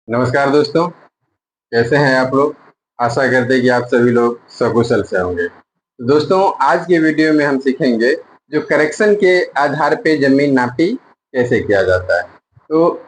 नमस्कार दोस्तों, कैसे हैं आप लोग। आशा करते हैं कि आप सभी लोग सकुशल से होंगे। तो दोस्तों, आज के वीडियो में हम सीखेंगे जो करेक्शन के आधार पे जमीन नापी कैसे किया जाता है। तो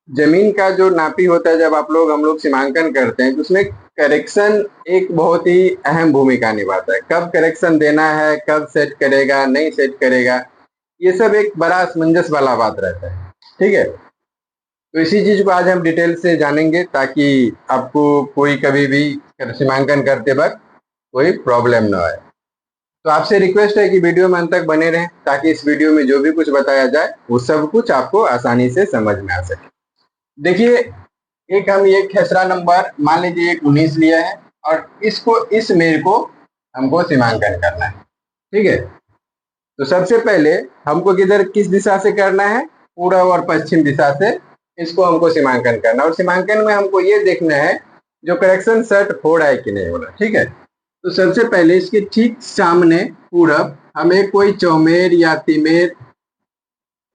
जमीन का जो नापी होता है, जब हम लोग सीमांकन करते हैं तो उसमें करेक्शन एक बहुत ही अहम भूमिका निभाता है। कब करेक्शन देना है, कब सेट करेगा, नहीं सेट करेगा, ये सब एक बड़ा असमंजस वाला बात रहता है। ठीक है, तो इसी चीज को आज हम डिटेल से जानेंगे ताकि आपको कोई कभी भी सीमांकन करते वक्त कोई प्रॉब्लम ना आए। तो आपसे रिक्वेस्ट है कि वीडियो में अंत तक बने रहें ताकि इस वीडियो में जो भी कुछ बताया जाए वो सब कुछ आपको आसानी से समझ में आ सके। देखिए, हम ये खेसरा नंबर मान लीजिए 19 लिया है और इस मेर को हमको सीमांकन करना है। ठीक है, तो सबसे पहले हमको किस दिशा से करना है, पूर्व और पश्चिम दिशा से इसको हमको सीमांकन करना है। और सीमांकन में हमको ये देखना है जो करेक्शन सेट हो रहा है कि नहीं हो रहा। ठीक है, तो सबसे पहले इसके ठीक सामने पूरब हमें कोई चौमेर या तिमेर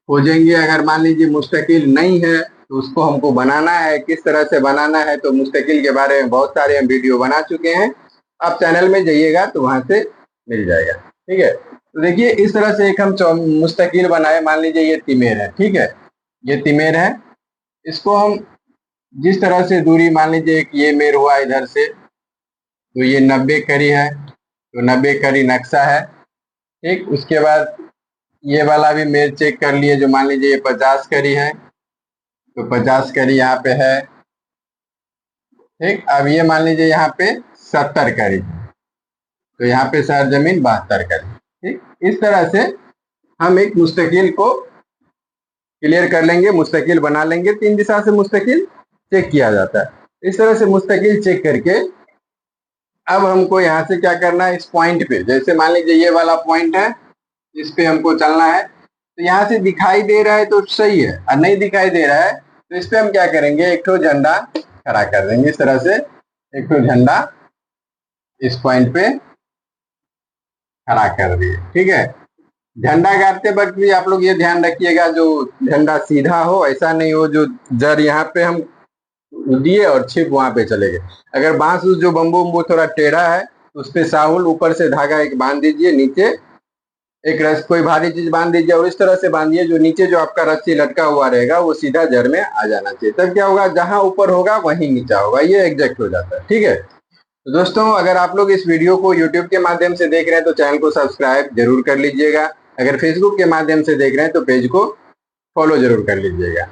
खोजेंगे। अगर मान लीजिए मुस्तकिल नहीं है तो उसको हमको बनाना है। किस तरह से बनाना है, तो मुस्तकिल के बारे में बहुत सारे हम वीडियो बना चुके हैं, आप चैनल में जाइएगा तो वहां से मिल जाएगा। ठीक है, तो देखिए इस तरह से एक हम मुस्तकिल बनाए। मान लीजिए ये तिमेर है। ठीक है, ये तिमेर है। इसको हम जिस तरह से दूरी, मान लीजिए एक ये मेर हुआ इधर से, तो ये 90 करी है, तो 90 करी नक्शा है। ठीक, उसके बाद ये वाला भी मेर चेक कर लिए, जो मान लीजिए ये 50 करी है, तो 50 करी यहाँ पे है। ठीक, अब ये मान लीजिए यहाँ पे 70 करी, तो यहाँ पे सर जमीन 72 करी। ठीक, इस तरह से हम एक मुस्तकिल को क्लियर कर लेंगे, मुस्तकिल बना लेंगे। 3 दिशा से मुस्तकिल चेक किया जाता है। इस तरह से मुस्तकिल चेक करके अब हमको यहाँ से क्या करना है, इस पॉइंट पे, जैसे मान लीजिए ये वाला पॉइंट है, इस पे हमको चलना है। तो यहाँ से दिखाई दे रहा है तो सही है, और नहीं दिखाई दे रहा है तो इस पे हम क्या करेंगे, एक ठो झंडा खड़ा कर देंगे। इस तरह से एक ठो झंडा इस पॉइंट पे खड़ा कर दिए। ठीक है, झंडा गाड़ते वक्त भी आप लोग ये ध्यान रखिएगा जो झंडा सीधा हो, ऐसा नहीं हो जो जड़ यहाँ पे हम दिए और छिप वहां पे चले गए। अगर बांस जो बम्बू उम्बू थोड़ा टेढ़ा है तो उस पे साहुल ऊपर से धागा एक बांध दीजिए, नीचे एक रस कोई भारी चीज बांध दीजिए और इस तरह से बांधिए जो नीचे जो आपका रस्सी लटका हुआ रहेगा वो सीधा जड़ में आ जाना चाहिए। तब क्या होगा, जहां ऊपर होगा वहीं नीचा होगा, ये एग्जैक्ट हो जाता है। ठीक है, तो दोस्तों, अगर आप लोग इस वीडियो को यूट्यूब के माध्यम से देख रहे हैं तो चैनल को सब्सक्राइब जरूर कर लीजिएगा। अगर फेसबुक के माध्यम से देख रहे हैं तो पेज को फॉलो जरूर कर लीजिएगा।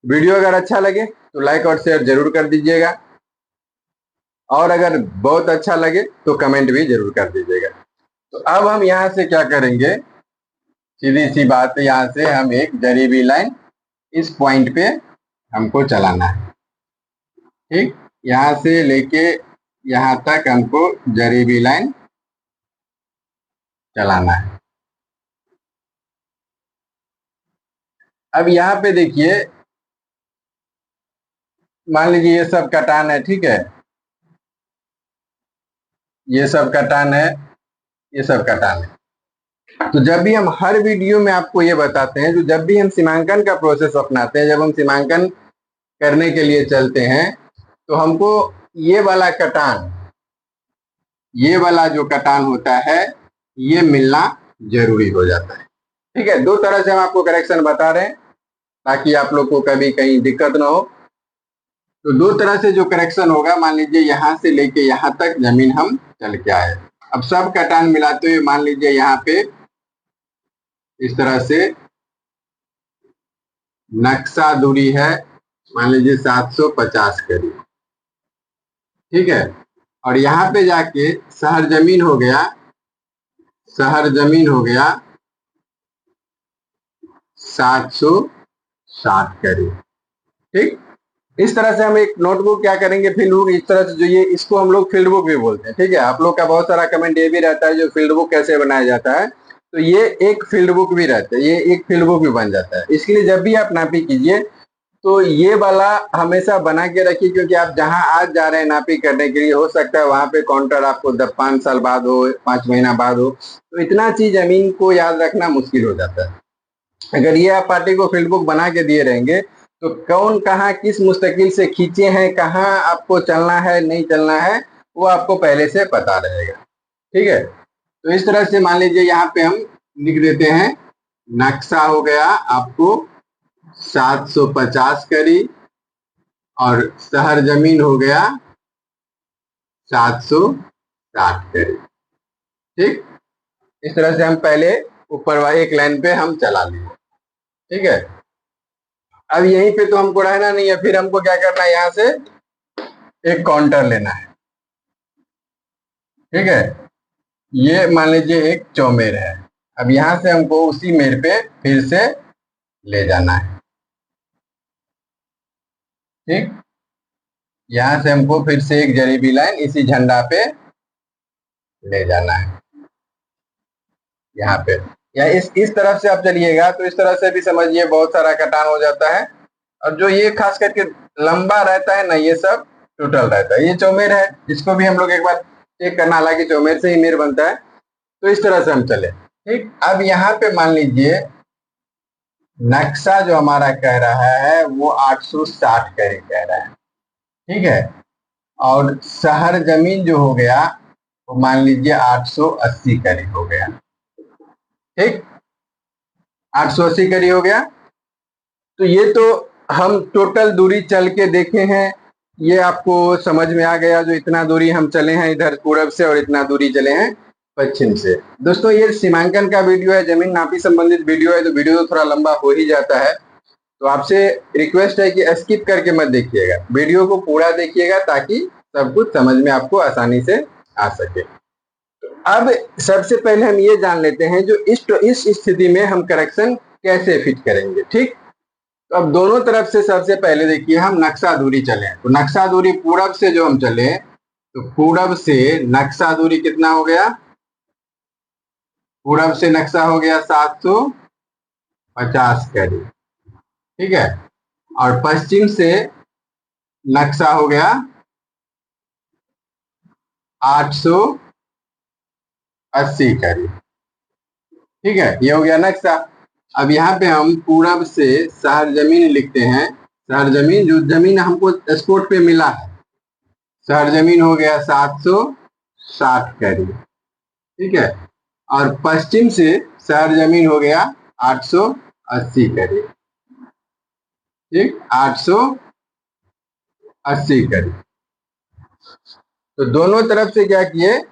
वीडियो अगर अच्छा लगे तो लाइक और शेयर जरूर कर दीजिएगा, और अगर बहुत अच्छा लगे तो कमेंट भी जरूर कर दीजिएगा। तो अब हम यहाँ से क्या करेंगे, सीधी सी बात है, यहाँ से हम एक जरीबी लाइन इस पॉइंट पे हमको चलाना है। ठीक, यहाँ से लेके यहाँ तक हमको जरीबी लाइन चलाना है। अब यहाँ पे देखिए, मान लीजिए ये सब कटान है। ठीक है, ये सब कटान है, ये सब कटान है। तो जब भी हम हर वीडियो में आपको ये बताते हैं, जो जब भी हम सीमांकन का प्रोसेस अपनाते हैं, जब हम सीमांकन करने के लिए चलते हैं तो हमको ये वाला कटान, ये वाला जो कटान होता है, ये मिलना जरूरी हो जाता है। ठीक है, 2 तरह से हम आपको करेक्शन बता रहे हैं ताकि आप लोग को कभी कहीं दिक्कत ना हो। तो 2 तरह से जो करेक्शन होगा, मान लीजिए यहाँ से लेके यहाँ तक जमीन हम चल के आए। अब सब कटान मिलाते हुए मान लीजिए यहाँ पे इस तरह से नक्शा दूरी है, मान लीजिए 750 करीब। ठीक है, और यहाँ पे जाके शहर जमीन हो गया, शहर जमीन हो गया 760 करीब। ठीक, इस तरह से हम एक नोटबुक क्या करेंगे, फील्ड बुक, इस तरह से जो ये इसको हम लोग फील्ड बुक भी बोलते हैं। ठीक है, आप लोग का बहुत सारा कमेंट ये भी रहता है जो फील्ड बुक कैसे बनाया जाता है, तो ये एक फील्ड बुक भी रहता है, ये एक फील्ड बुक भी बन जाता है। इसलिए जब भी आप नापी कीजिए तो ये वाला हमेशा बना के रखिए, क्योंकि आप जहां आज जा रहे हैं नापी करने के लिए, हो सकता है वहां पे काउंटर आपको 5 साल बाद हो, 5 महीना बाद हो, तो इतना चीज जमीन को याद रखना मुश्किल हो जाता है। अगर ये आप पार्टी को फील्ड बुक बना के दिए रहेंगे तो कौन कहाँ किस मुस्तकिल से खींचे हैं, कहाँ आपको चलना है नहीं चलना है, वो आपको पहले से पता रहेगा। ठीक है, तो इस तरह से मान लीजिए यहाँ पे हम लिख देते हैं, नक्शा हो गया आपको 750 करी और शहर जमीन हो गया 760 करी। ठीक, इस तरह से हम पहले ऊपर वाली एक लाइन पे हम चला लिए। ठीक है, अब यहीं पे तो हमको रहना नहीं है, फिर हमको क्या करना है, यहाँ से एक काउंटर लेना है। ठीक है, ये मान लीजिए एक चौमेर है, अब यहां से हमको उसी मेर पे फिर से ले जाना है। ठीक, यहां से हमको फिर से एक जरीबी लाइन इसी झंडा पे ले जाना है, यहाँ पे, या इस तरफ से आप चलिएगा तो इस तरह से भी समझिए बहुत सारा कटान हो जाता है। और जो ये खास करके लंबा रहता है ना, ये सब टोटल रहता है। ये चौमेर है, इसको भी हम लोग एक बार चेक करना, हालांकि चौमेर से ही मेर बनता है। तो इस तरह से हम चले। ठीक, अब यहाँ पे मान लीजिए नक्शा जो हमारा कह रहा है वो 860 करीब कह रहा है। ठीक है, और शहर जमीन जो हो गया वो मान लीजिए 880 करीब हो गया। ठीक, 880 करीब हो गया। तो ये तो हम टोटल दूरी चल के देखे हैं, ये आपको समझ में आ गया, जो इतना दूरी हम चले हैं इधर पूरब से और इतना दूरी चले हैं पश्चिम से। दोस्तों ये सीमांकन का वीडियो है, जमीन नापी संबंधित वीडियो है, तो वीडियो तो थोड़ा लंबा हो ही जाता है। तो आपसे रिक्वेस्ट है कि स्किप करके मत देखिएगा, वीडियो को पूरा देखिएगा ताकि सब कुछ समझ में आपको आसानी से आ सके। अब सबसे पहले हम ये जान लेते हैं जो इस स्थिति में हम करेक्शन कैसे फिट करेंगे। ठीक, तो अब दोनों तरफ से सबसे पहले देखिए हम नक्शा दूरी चले, तो नक्शा दूरी पूरब से जो हम चले, तो पूरब से नक्शा दूरी कितना हो गया, पूरब से नक्शा हो गया 750 करीब। ठीक है, और पश्चिम से नक्शा हो गया 880 करीब। ठीक है, ये हो गया नक्शा। अब यहाँ पे हम पूरब से शहर जमीन लिखते हैं, शहर जमीन जो जमीन हमको स्पॉट पे मिला है, शहर जमीन हो गया 760 करीब। ठीक है, और पश्चिम से शहर जमीन हो गया 880 करीब। ठीक, 880 करीब। तो दोनों तरफ से क्या किए,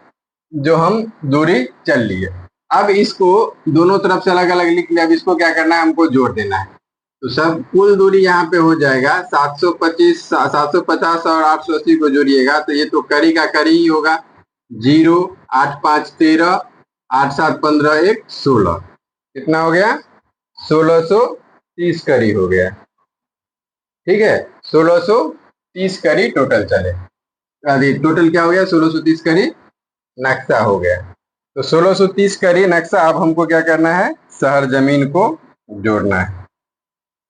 जो हम दूरी चल लिए, अब इसको दोनों तरफ से अलग अलग लिख लिया। अब इसको क्या करना है, हमको जोड़ देना है। तो सब कुल दूरी यहाँ पे हो जाएगा 725, 750 और 880 को जोड़िएगा तो ये तो करी का करी ही होगा। 0, 8 5 13, 8 7 15, 1 16, कितना हो गया, 1630 करी हो गया। ठीक है, 1630 करी टोटल चले, टोटल क्या हो गया, 1630 करी नक्शा हो गया। तो 1630 करी नक्शा, अब हमको क्या करना है, शहर जमीन को जोड़ना है।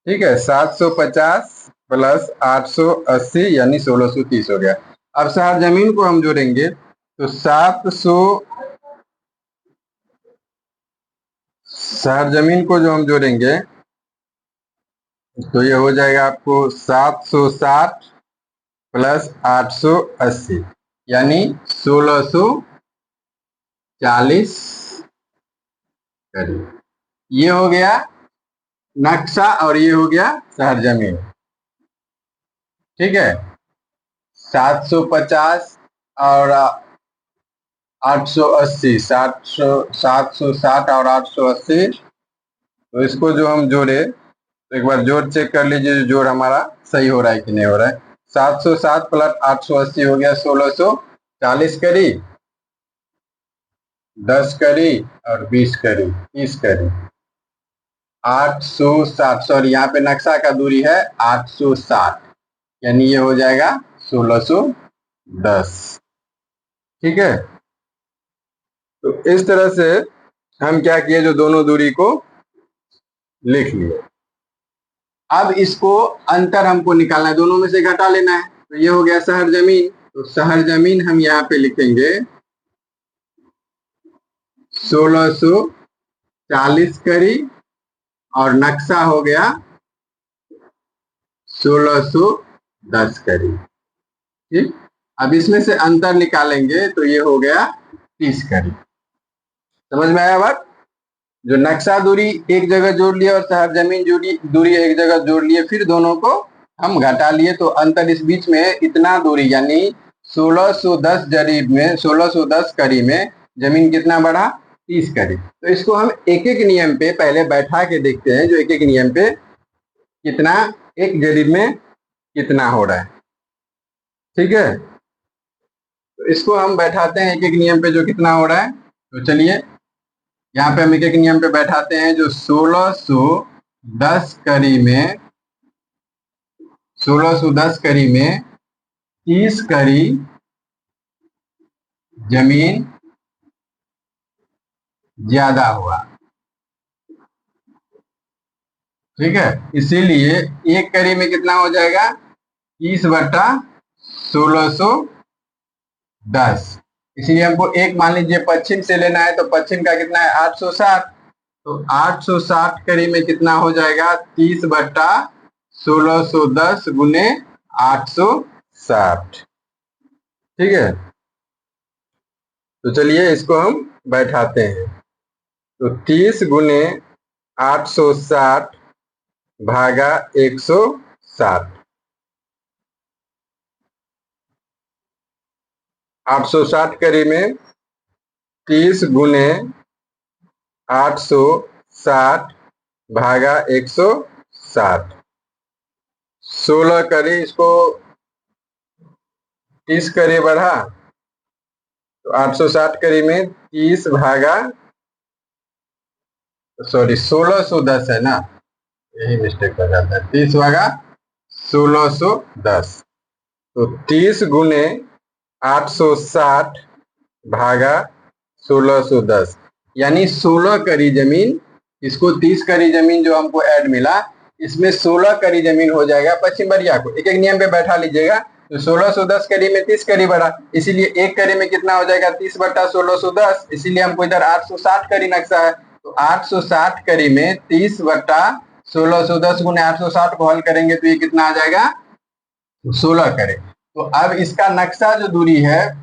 ठीक है, 750 प्लस 880 यानी 1630 हो गया। अब शहर जमीन को हम जोड़ेंगे तो 700, शहर जमीन को जो हम जोड़ेंगे तो ये हो जाएगा आपको 760 प्लस 880 यानी 1640 करीब। ये हो गया नक्शा और ये हो गया शहर जमीन। ठीक है, 750 और 880, 760 और 880, तो इसको जो हम जोड़े तो एक बार जोड़ चेक कर लीजिए, जोड़ हमारा सही हो रहा है कि नहीं हो रहा है। 760 प्लस 880 हो गया 1640 करी, 10 करी और 20 करी, 30 करी, 860। सॉरी, यहाँ पे नक्शा का दूरी है 860 यानी ये हो जाएगा 1610। ठीक है, तो इस तरह से हम क्या किए, जो दोनों दूरी को लिख लिए। अब इसको अंतर हमको निकालना है, दोनों में से घटा लेना है। तो ये हो गया शहर जमीन, तो शहर जमीन हम यहाँ पे लिखेंगे 1640 करी और नक्शा हो गया 1610 करी। ठीक, अब इसमें से अंतर निकालेंगे तो ये हो गया 30 करी। समझ में आया बात? जो नक्शा दूरी एक जगह जोड़ लिए और शहर जमीन दूरी एक जगह जोड़ लिए, फिर दोनों को हम घटा लिए तो अंतर इस बीच में इतना दूरी, यानी 1610 करी में जमीन कितना बढ़ा? 30 करी। तो इसको हम एक एक नियम पे पहले बैठा के देखते हैं, जो एक एक नियम पे कितना एक जरीब में कितना हो रहा है। ठीक है, तो इसको हम बैठाते हैं एक एक नियम पे जो कितना हो रहा है। तो चलिए यहाँ पे हम एक एक नियम पे बैठाते हैं। जो 1610 करी में 30 करी जमीन ज्यादा हुआ। ठीक है, इसीलिए एक करी में कितना हो जाएगा? 30/1610। इसीलिए हमको एक मान लीजिए पश्चिम से लेना है, तो पश्चिम का कितना है? 860। तो 860 करी में कितना हो जाएगा? 30/1610 गुने 860। ठीक है, तो चलिए इसको हम बैठाते हैं। तो 30 गुने 860 भागा 160। 860 करी में 30 गुने 860 भागा 160। 16 करी, इसको 30 करी बढ़ा तो 860 करी में 30 भागा, सॉरी 1610 है ना, यही मिस्टेक हो जाता है। 30 भागा 1610। तो 30 गुने 860 भागा 1610, यानी 16 करी जमीन। इसको 30 करी जमीन जो हमको ऐड मिला, इसमें 16 करी जमीन हो जाएगा पश्चिम बरिया को। एक एक नियम पे बैठा लीजिएगा। तो 1610 करी में 30 करी बढ़ा, इसीलिए एक करी में कितना हो जाएगा? 30/1610। इसीलिए हमको इधर 860 करी नक्शा है, तो 860 करी में 30/1610 गुने 860 को हल करेंगे तो ये कितना आ जाएगा? 16 करी। तो अब इसका नक्शा जो दूरी है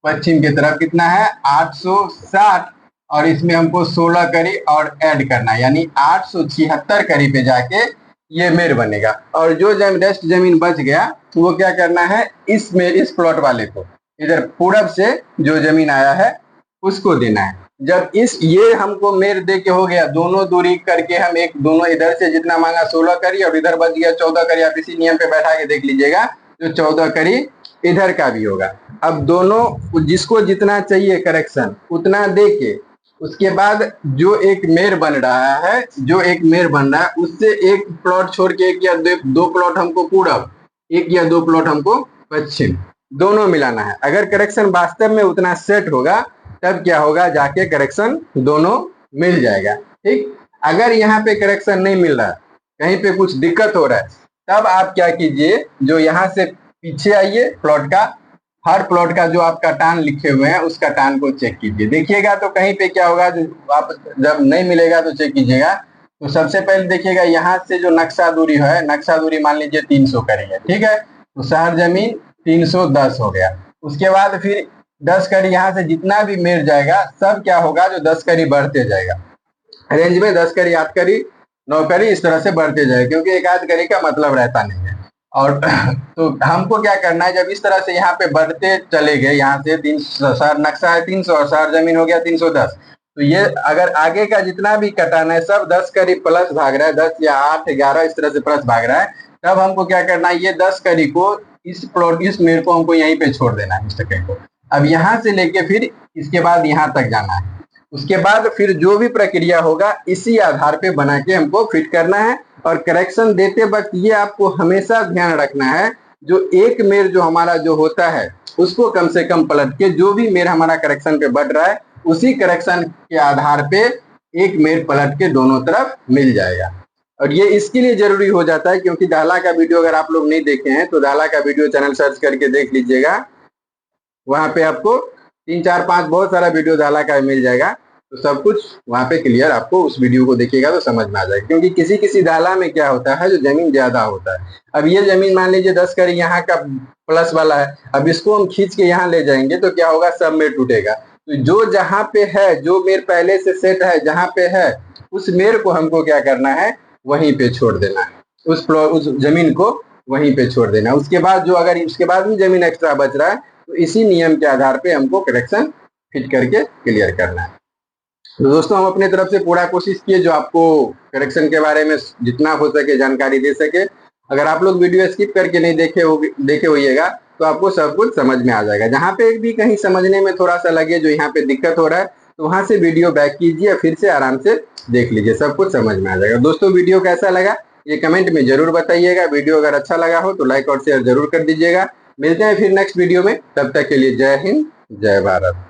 पश्चिम की तरफ कितना है? 860, और इसमें हमको 16 करी और ऐड करना है, यानी 876 करी पे जाके ये मेर बनेगा। और जो रेस्ट जमीन बच गया तो वो क्या करना है? इस प्लॉट वाले को, इधर पूरब से जो जमीन आया है उसको देना है। जब ये हमको मेर दे के हो गया, दोनों दूरी करके हम एक दोनों इधर से जितना मांगा 16 करी और इधर बच गया 14 करी। आप इसी नियम पे बैठा के देख लीजिएगा, जो 14 करी इधर का भी होगा। अब दोनों जिसको जितना चाहिए करेक्शन उतना दे के, उसके बाद जो एक मेर बन रहा है, उससे एक प्लॉट छोड़ के एक या दो प्लॉट हमको पूरब, एक या दो प्लॉट हमको पश्चिम, दोनों मिलाना है। अगर करेक्शन वास्तव में उतना सेट होगा तब क्या होगा? जाके करेक्शन दोनों मिल जाएगा। ठीक, अगर यहाँ पे करेक्शन नहीं मिल रहा, कहीं पे कुछ दिक्कत हो रहा है, तब आप क्या कीजिए, जो यहाँ से पीछे आइए प्लॉट का, हर प्लॉट का जो आपका टान लिखे हुए हैं उसका टान को चेक कीजिए। देखिएगा तो कहीं पे क्या होगा, जो आप जब नहीं मिलेगा तो चेक कीजिएगा। तो सबसे पहले देखिएगा यहाँ से जो नक्शा दूरी है, नक्शा दूरी मान लीजिए 300 करी है। ठीक है, तो शहर जमीन 310 हो गया। उसके बाद फिर 10 करी यहाँ से जितना भी मेर जाएगा सब क्या होगा? जो 10 करी बढ़ते जाएगा रेंज में, 10 करी 8 करी 9 करी इस तरह से बढ़ते जाएगा, क्योंकि एक आध करी का मतलब रहता नहीं है। और तो हमको क्या करना है, जब इस तरह से यहाँ पे बढ़ते चले गए, यहाँ से 300 नक्शा है 300 और शहर जमीन हो गया 310, तो ये अगर आगे का जितना भी कटाना है सब 10 करी प्लस भाग रहा है, 10 या 8 11 इस तरह से प्लस भाग रहा है, तब हमको क्या करना है, ये 10 करी को इस मेर को हमको यहीं पे छोड़ देना है, इस टके को। अब यहाँ से लेके फिर इसके बाद यहाँ तक जाना है। उसके बाद फिर जो भी प्रक्रिया होगा इसी आधार पे बना के हमको फिट करना है। और करेक्शन देते वक्त ये आपको हमेशा ध्यान रखना है, जो एक मेर जो हमारा जो होता है उसको कम से कम पलट के, जो भी मेर हमारा करेक्शन पे बढ़ रहा है उसी करेक्शन के आधार पे एक मेर पलट के दोनों तरफ मिल जाएगा। और ये इसके लिए जरूरी हो जाता है क्योंकि दाहला का वीडियो अगर आप लोग नहीं देखे हैं तो दाहला का वीडियो चैनल सर्च करके देख लीजिएगा, वहां पे आपको 3 4 5 बहुत सारा वीडियो दाहला का मिल जाएगा। तो सब कुछ वहां पे क्लियर आपको उस वीडियो को देखिएगा तो समझ में आ जाएगा। क्योंकि किसी किसी डाला में क्या होता है, जो जमीन ज्यादा होता है, अब ये जमीन मान लीजिए 10 कड़ी यहाँ का प्लस वाला है, अब इसको हम खींच के यहाँ ले जाएंगे तो क्या होगा, सब में टूटेगा। तो जो जहां पे है, जो मेर पहले से सेट है जहां पे है, उस मेर को हमको क्या करना है, वहीं पे छोड़ देना है, उस जमीन को वहीं पे छोड़ देना है। उसके बाद जो अगर उसके बाद भी जमीन एक्स्ट्रा बच रहा है तो इसी नियम के आधार पे हमको करेक्शन फिट करके क्लियर करना है। तो दोस्तों हम अपने तरफ से पूरा कोशिश किए जो आपको करेक्शन के बारे में जितना हो सके जानकारी दे सके। अगर आप लोग वीडियो स्किप करके नहीं देखे होइएगा तो आपको सब कुछ समझ में आ जाएगा। जहाँ पे भी कहीं समझने में थोड़ा सा लगे जो यहाँ पे दिक्कत हो रहा है तो वहां से वीडियो बैक कीजिए, फिर से आराम से देख लीजिए, सब कुछ समझ में आ जाएगा। दोस्तों वीडियो कैसा लगा ये कमेंट में जरूर बताइएगा। वीडियो अगर अच्छा लगा हो तो लाइक और शेयर जरूर कर दीजिएगा। मिलते हैं फिर नेक्स्ट वीडियो में, तब तक के लिए जय हिंद जय भारत।